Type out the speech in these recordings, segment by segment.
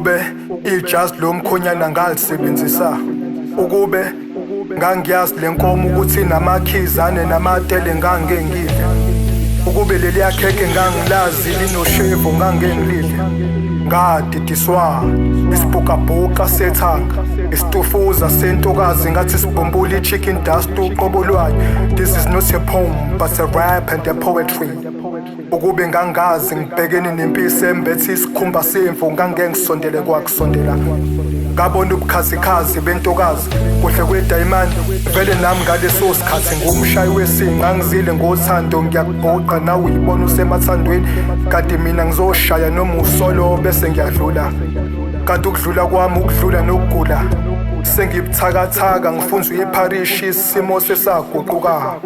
ukube ijazi lomkhonyana ngalisebenzisa, ukube ngangiyazi lenkomo ukuthi inamakhizane namatele ngangengidle, ukube leliya khekhe ngangilazi linoshevu ngangengilidle, ngadidiswa isibhukabhuka sethanga, isitufuza sentokazi ngathi sibumbula i-chicken dust uqobo lwayo. This is not a poem but a rap and a poetry. Ukube ngangazi ngibhekene nempisi embethe isikhumba semvu ngangengisondele kwakusondela, ngabona ubukhazikhazi bentokazi kuhle kwedayimani. Vele nami ngaleso sikhathi ngumshayi wesinga, ngangizile ngothando ngiyakubhuqa nawe uyibona usemathandweni, kanti mina ngizoshaya noma usolo bese ngiyadlula. Kanti ukudlula kwami ukudlula nokugula sengibuthakathaka, ngifunzwe ipharishi isimo sesaguquka.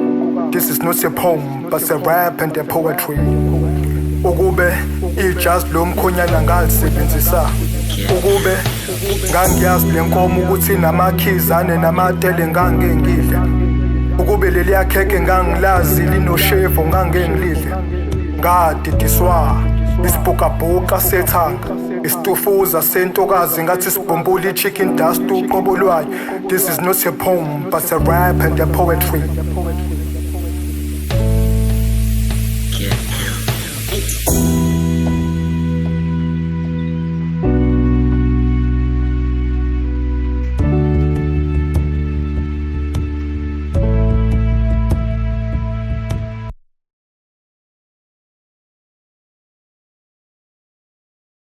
This is not a poem but a rap and a poetry. Ukube ijazi lomkhonyana ngalisebenzisa, ukube ngangiyazi lenkomo ukuthi inamakhizane namatele ngangengidle, ukube leliya khekhe ngangilazi linoshevu ngangengilidle, ngadidiswa isibhukabhuka sethanga, isitufuza sentokazi ngathi sibumbula i-chicken dust uqobo lwayo. This is not a poem but a rap and a poetry.